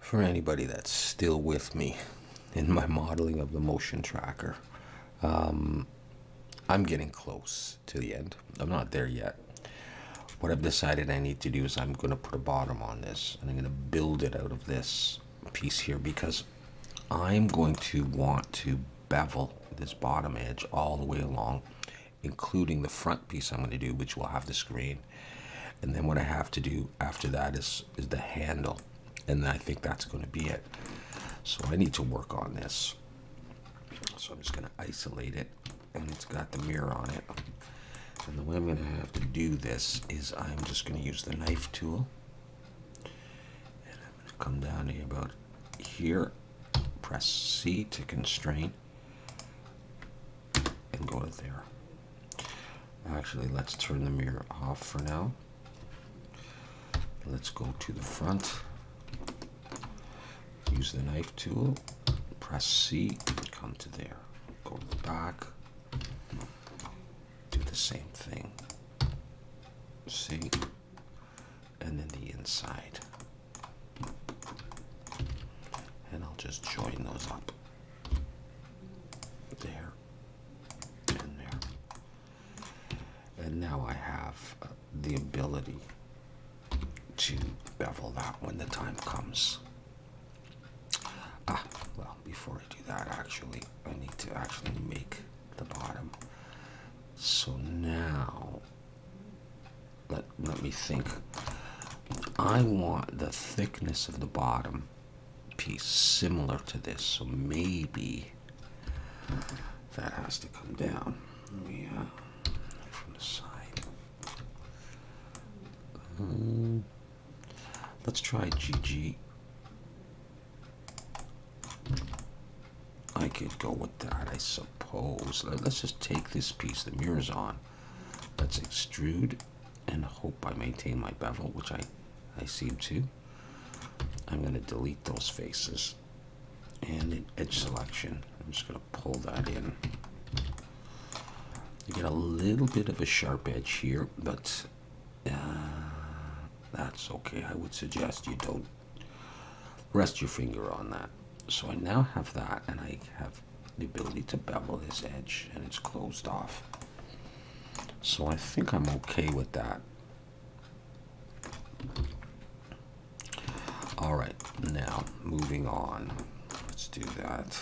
For anybody that's still with me in my modeling of the motion tracker, I'm getting close to the end. I'm not there yet. What I've decided I need to do is I'm going to put a bottom on this, and I'm going to build it out of this piece here, because I'm going to want to bevel this bottom edge all the way along, including the front piece I'm going to do, which will have the screen. And then what I have to do after that is the handle, and I think that's going to be it. So I need to work on this. So I'm just going to isolate it, and it's got the mirror on it. And the way I'm going to have to do this is I'm just going to use the knife tool, and I'm going to come down to about here, press C to constrain, and go to there. Actually, let's turn the mirror off for now. Let's go to the front, use the knife tool, press C, come to there, go to the back, do the same thing, C, and then the inside. And I'll just join those up, there, and there. And now I have the ability to bevel that when the time comes. Well, before I do that, actually, I need to actually make the bottom. So now, let me think. I want the thickness of the bottom piece similar to this, so maybe that has to come down. Yeah, from the side. Let's try GG. I could go with that, I suppose. Let's just take this piece, the mirror's on. Let's extrude and hope I maintain my bevel, which I seem to. I'm going to delete those faces. And in edge selection, I'm just going to pull that in. You get a little bit of a sharp edge here, but that's okay. I would suggest you don't rest your finger on that. So I now have that, and I have the ability to bevel this edge, and it's closed off. So I think I'm okay with that. All right, now moving on. Let's do that.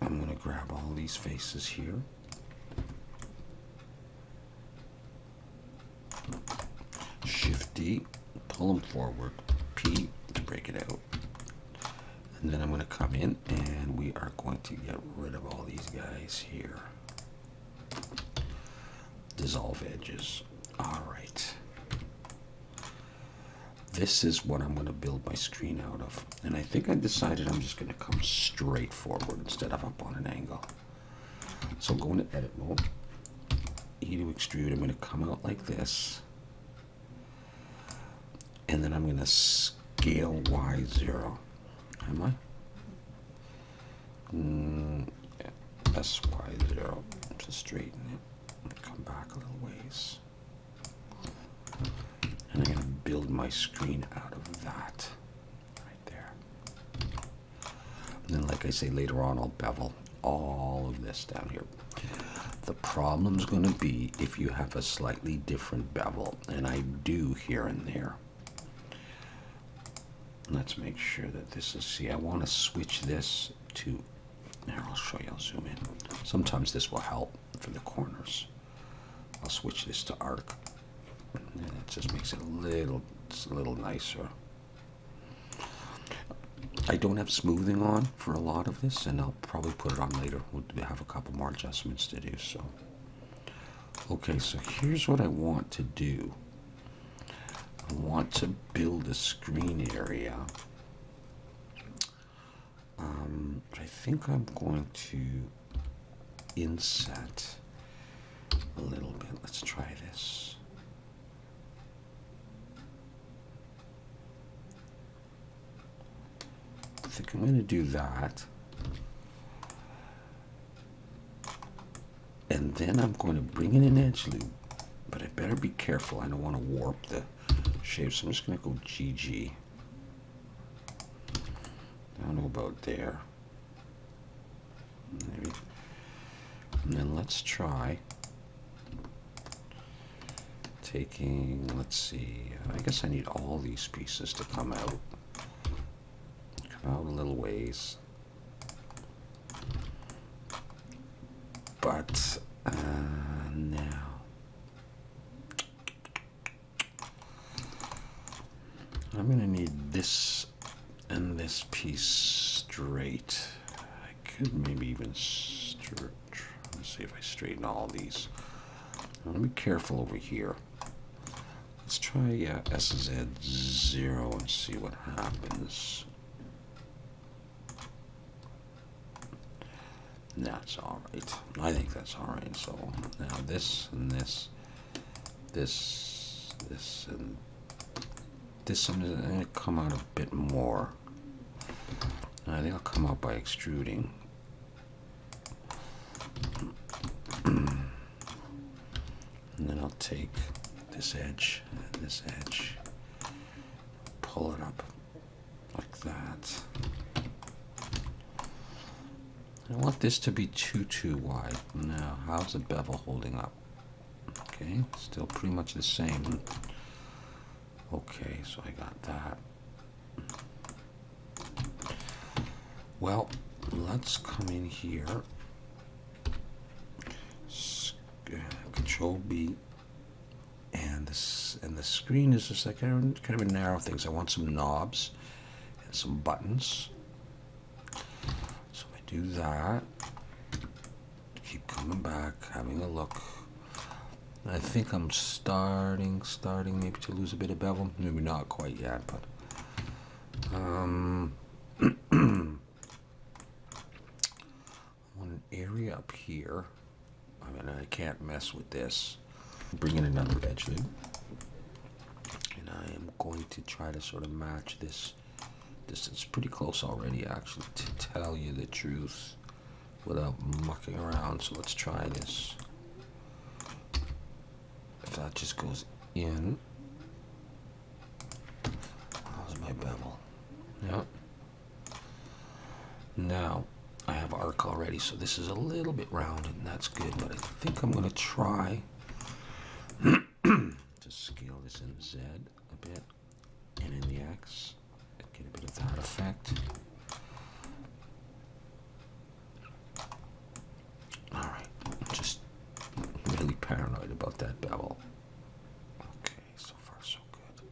I'm going to grab all these faces here. Shift D, pull them forward, P to break it out. And then I'm going to come in, and we are going to get rid of all these guys here. Dissolve edges. All right. This is what I'm going to build my screen out of. And I think I decided I'm just going to come straight forward instead of up on an angle. So I'm going to edit mode, E to extrude. I'm going to come out like this. And then I'm going to scale Y0. Am I? Yeah, SY0 to straighten it. Come back a little ways. And I'm going to build my screen out of that. Right there. And then, like I say, later on I'll bevel all of this down here. The problem's going to be if you have a slightly different bevel, and I do here and there. Let's make sure that this is, see, I want to switch this to, here, I'll show you, I'll zoom in. Sometimes this will help for the corners. I'll switch this to arc. And it just makes it a little nicer. I don't have smoothing on for a lot of this, and I'll probably put it on later. We'll have a couple more adjustments to do, so. Okay, so here's what I want to do. I want to build a screen area. I think I'm going to inset a little bit. Let's try this. I think I'm going to do that. And then I'm going to bring in an edge loop, but I better be careful. I don't want to warp the shape, so I'm just going to go GG. Down to about there. Maybe. And then let's try taking, let's see, I guess I need all these pieces to come out. Come out a little ways. But now I'm going to need this and this piece straight. I could maybe even let's see if I straighten all these. Now, let me be careful over here. Let's try SZ0 and see what happens. That's all right. I think that's all right. So now this and this, and this, I'm going to come out a bit more. I think I'll come out by extruding. And then I'll take this edge and this edge, pull it up like that. I want this to be too wide. Now, how's the bevel holding up? Okay, still pretty much the same. Okay, so I got that. Well, let's come in here. Control B, and the screen is just like kind of a narrow thing. So I want some knobs and some buttons. So I do that. Keep coming back, having a look. I think I'm starting maybe to lose a bit of bevel. Maybe not quite yet, but I want an area up here. I mean, I can't mess with this. Bring in another edge loop, and I am going to try to sort of match this distance. Pretty close already, actually, to tell you the truth, without mucking around. So let's try this. If that just goes in, how's my bevel? Yep. Now I have arc already, so this is a little bit rounded, and that's good. But I think I'm going to try to scale this in Z a bit, and in the X, get a bit of that effect. All right, just really paranoid about that bevel. Okay, so far so good.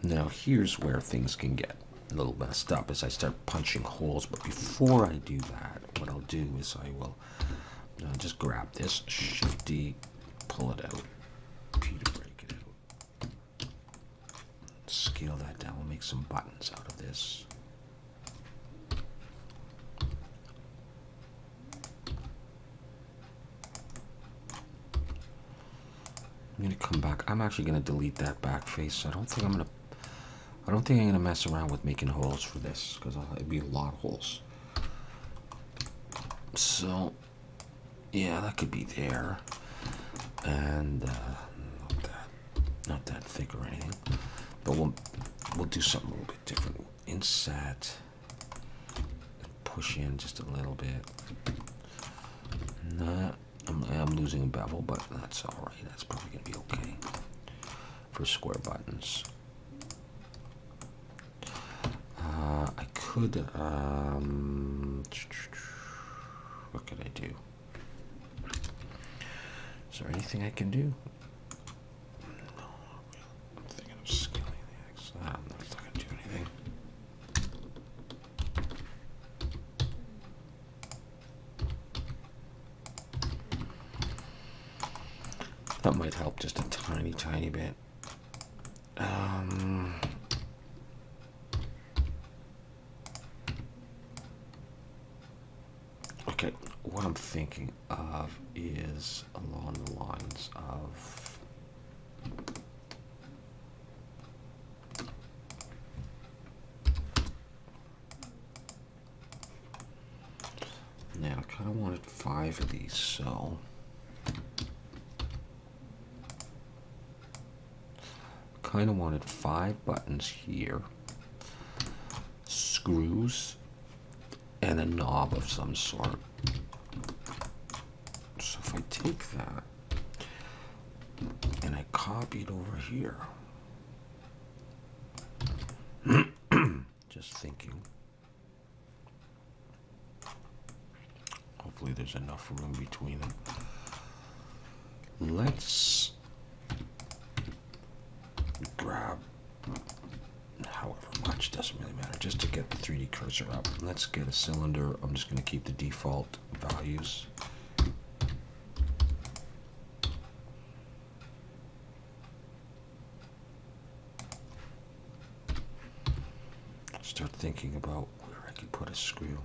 Now here's where things can get a little messed up as I start punching holes. But before I do that, what I'll do is I will just grab this, Shift D, pull it out, P to break it out, scale that down. We'll make some buttons out of this. I'm going to come back. I'm actually going to delete that back face. So I don't think I'm going to mess around with making holes for this, because it'd be a lot of holes. So yeah, that could be there, and not that thick or anything. But we'll do something a little bit different. Inset, push in just a little bit. I'm losing a bevel, but that's all right. That's probably gonna be okay for square buttons. I could. What could I do? Is there anything I can do? No, I'm thinking of scaling the X. I'm not gonna do anything. That might help just a tiny bit. Okay, what I'm thinking of is along the lines of now I kind of wanted 5 of these, so kind of wanted 5 buttons here, screws, and a knob of some sort. So if I take that and I copy it over here, just thinking, hopefully there's enough room between them. Let's grab however much, doesn't really matter, just to get the 3D cursor up. Let's get a cylinder. I'm just going to keep the default values. Start thinking about where I can put a screw.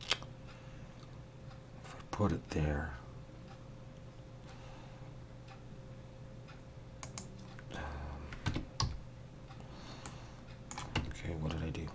If I put it there, okay, what did I do?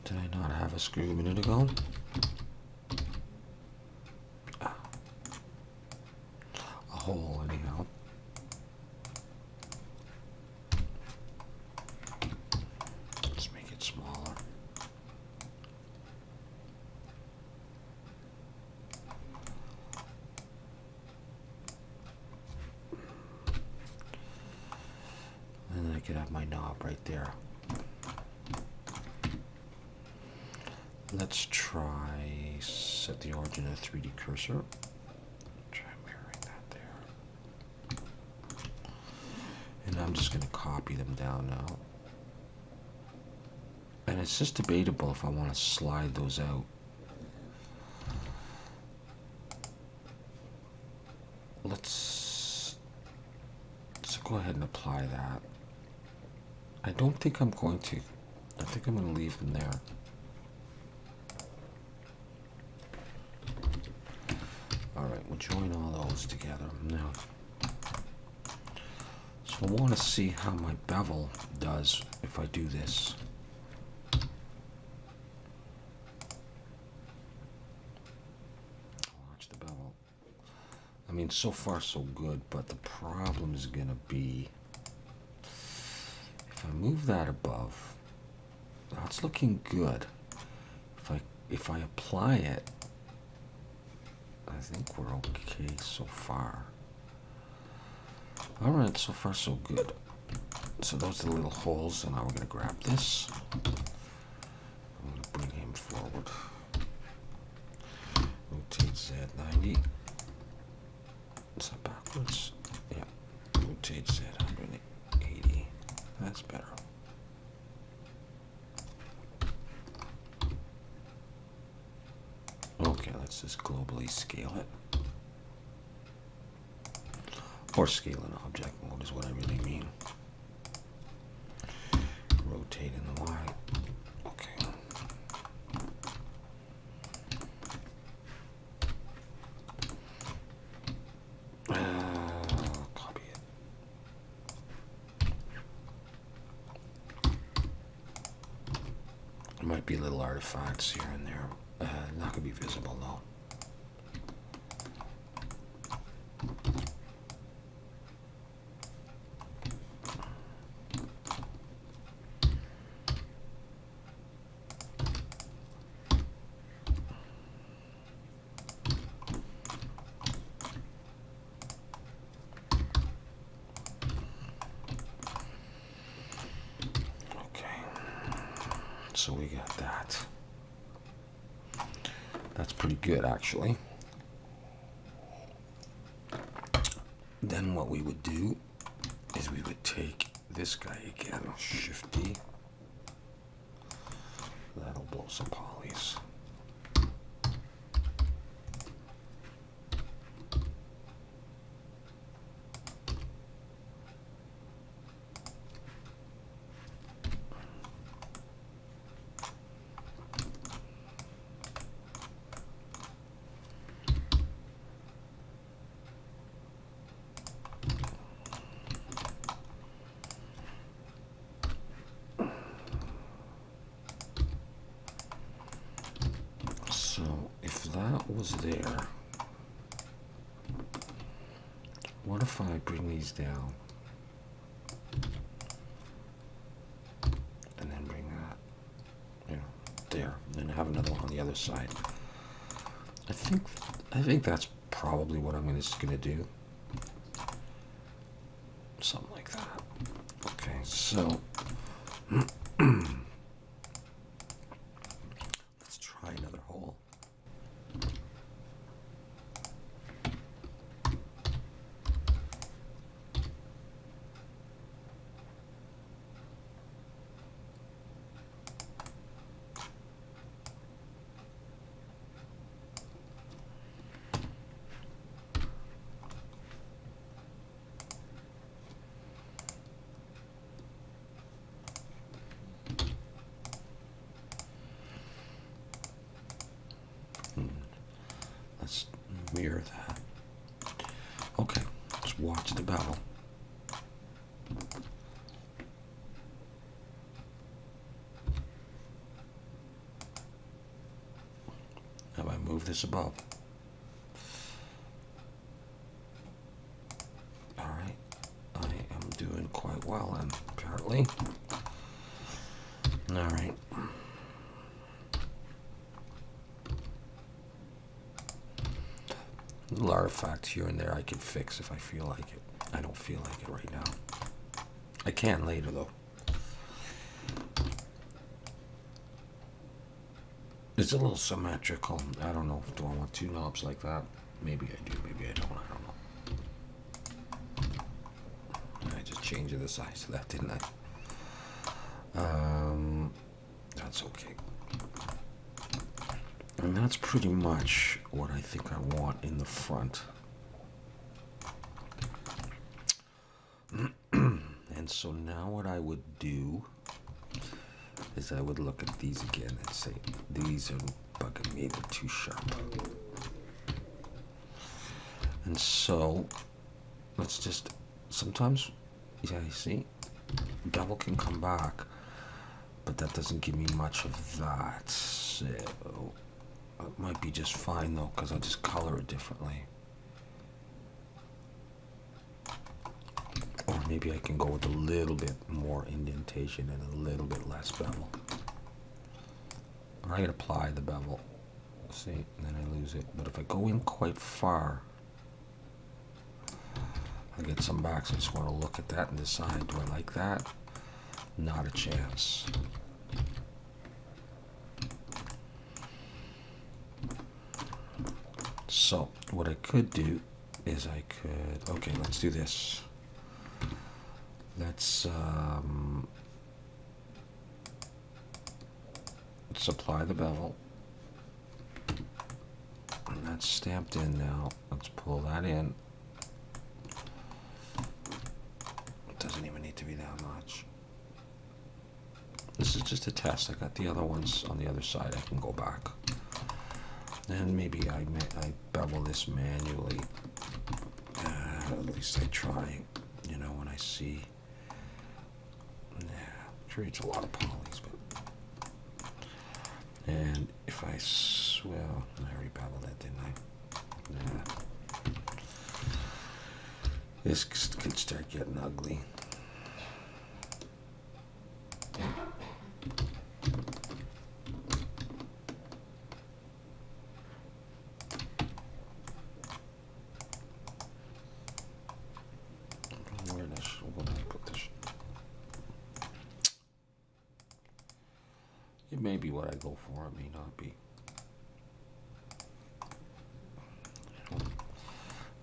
Did I not have a screw a minute ago? A hole, anyhow. Let's make it smaller. And then I could have my knob right there. Let's try set the origin of 3D cursor. Try mirroring that there. And I'm just going to copy them down now. And it's just debatable if I want to slide those out. Let's go ahead and apply that. I don't think I'm going to. I think I'm going to leave them there. Alright, we'll join all those together now. So I want to see how my bevel does if I do this. Watch the bevel. I mean, so far so good, but the problem is going to be if I move that above, that's looking good. If I apply it, I think we're okay so far. Alright, so far so good. So those are the little holes, and now we're going to grab this. I'm going to bring him forward. Rotate Z 90. Is that backwards? Yeah. Rotate Z 180. That's better. Okay, let's just globally scale it. Or scale an object mode is what I really mean. Rotate in the Y. Okay. Copy it. There might be little artifacts here and there. Not going to be visible though. So we got that. That's pretty good, actually. Then what we would do is we would take this guy again, Shift D. That'll blow some polys. So if that was there, what if I bring these down and then bring that, you know, there, and then have another one on the other side. I think that's probably what I'm just gonna do. Something like that. Okay, so let's try another hole. Let's mirror that. Okay, let's watch the bevel. Now I move this above. Alright, I am doing quite well then, apparently. Alright. Little artifacts here and there I can fix if I feel like it. I don't feel like it right now. I can later though. It's a little symmetrical. I don't know. Do I want two knobs like that? Maybe I do, maybe I don't. I don't know. I just changed the size of that, didn't I? That's okay. And that's pretty much what I think I want in the front. And so now what I would do is I would look at these again and say, these are bugging me, they're too sharp. And so let's just, sometimes, yeah, you see, bevel can come back, but that doesn't give me much of that. So it might be just fine though, because I'll just color it differently. Or maybe I can go with a little bit more indentation and a little bit less bevel. Or I can apply the bevel, see, and then I lose it. But if I go in quite far, I get some back, so I just want to look at that and decide, do I like that? Not a chance. So what I could do is I could, okay, let's do this. Let's apply the bevel. And that's stamped in now. Let's pull that in. It doesn't even need to be that much. This is just a test. I got the other ones on the other side. I can go back. And maybe I bevel this manually. At least I try, you know, when I see. Yeah, creates a lot of polys, but. And if I, well, I already beveled that, didn't I? Yeah. This could start getting ugly. It may be what I go for, it may not be.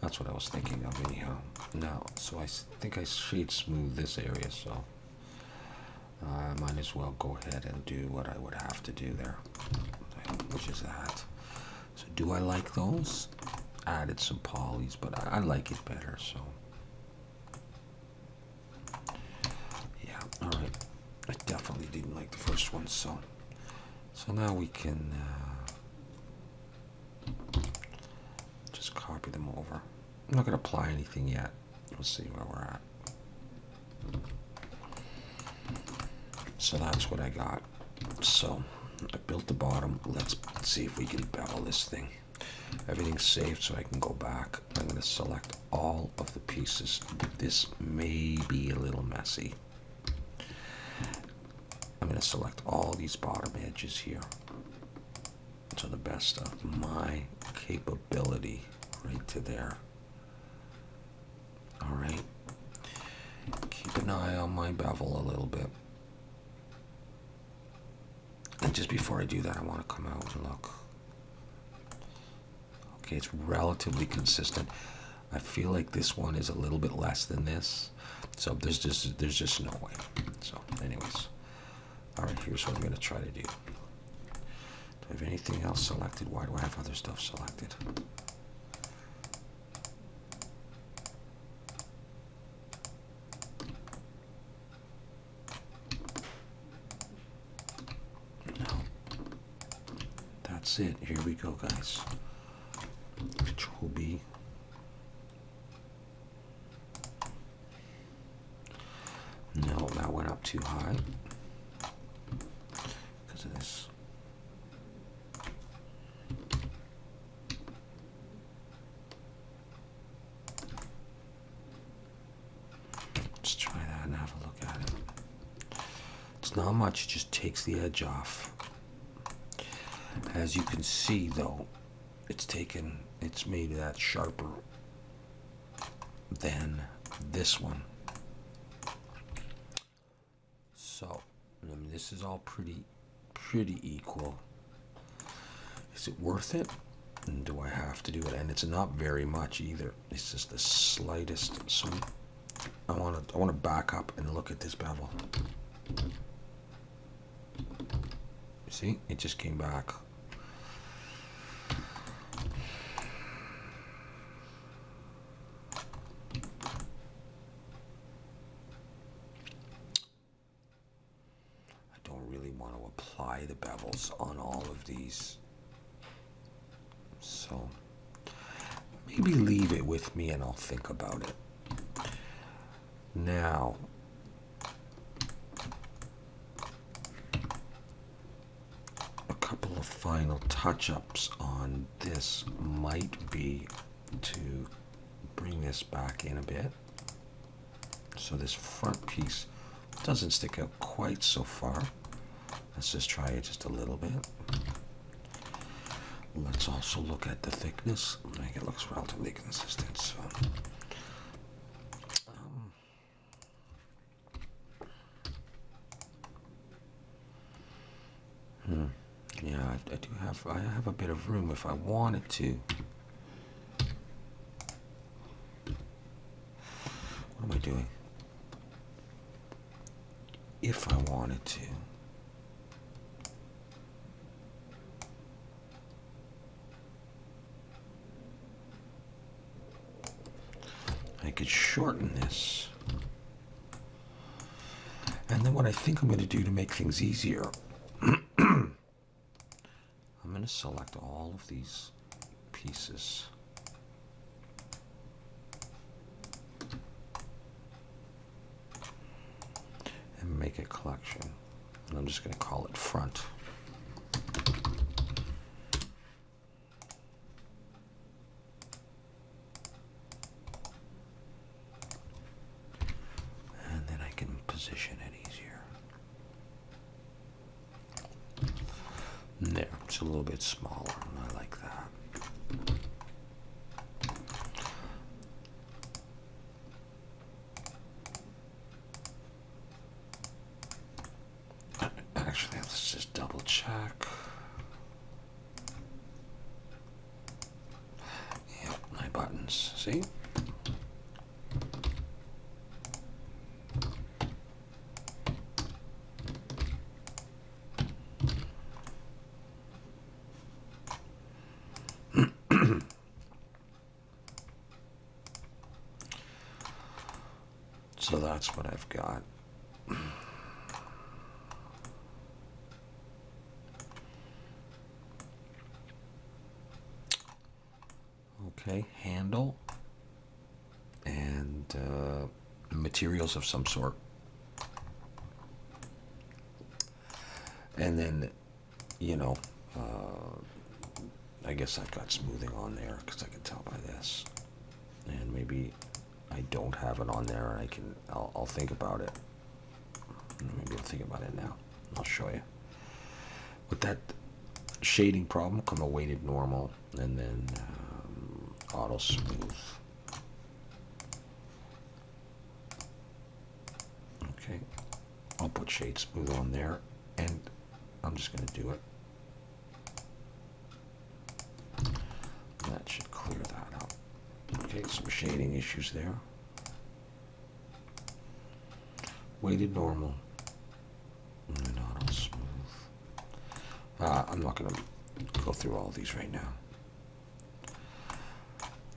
That's what I was thinking of anyhow. Now, so I think I shade smooth this area, so I might as well go ahead and do what I would have to do there, which is that. So do I like those? Added some polys, but I like it better, so. Yeah, all right. I definitely didn't like the first one, so. So now we can just copy them over. I'm not going to apply anything yet. We'll see where we're at. So that's what I got. So I built the bottom. Let's see if we can bevel this thing. Everything's saved, so I can go back. I'm going to select all of the pieces. This may be a little messy. I'm going to select all these bottom edges here to the best of my capability, right to there. All right. Keep an eye on my bevel a little bit. And just before I do that, I want to come out and look. Okay, it's relatively consistent. I feel like this one is a little bit less than this, so there's just no way. So, anyways, all right. Here's what I'm going to try to do. Do I have anything else selected? Why do I have other stuff selected? No. That's it. Here we go, guys. Control B. No, that went up too high because of this. Let's try that and have a look at it. It's not much, it just takes the edge off. As you can see, though, it's made that sharper than this one. So, I mean, this is all pretty equal. Is it worth it? And do I have to do it? And it's not very much either. It's just the slightest. So I want to back up and look at this bevel. See, it just came back. Apply the bevels on all of these, so maybe leave it with me and I'll think about it. Now, a couple of final touch-ups on this might be to bring this back in a bit so this front piece doesn't stick out quite so far. Let's just try it just a little bit. Let's also look at the thickness. I think it looks relatively consistent. So, yeah, I have a bit of room if I wanted to. What am I doing? If I wanted to. I could shorten this. And then what I think I'm going to do to make things easier, I'm going to select all of these pieces. And make a collection. And I'm just going to call it front. Position it easier. There, it's a little bit smaller, and I like that. Actually, let's just double check. Yep, my buttons, see? So that's what I've got. Okay, handle and materials of some sort. And then, you know, I guess I've got smoothing on there because I can tell by this. And maybe I don't have it on there, and I'll think about it. Maybe I'll think about it now. I'll show you. With that shading problem, come a weighted normal, and then auto smooth. Okay, I'll put shade smooth on there, and I'm just going to do it. That should clear that up. Okay, some shading issues there. Weighted normal, and then auto smooth. I'm not going to go through all these right now.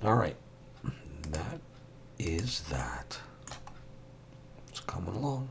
All right, that is that. It's coming along.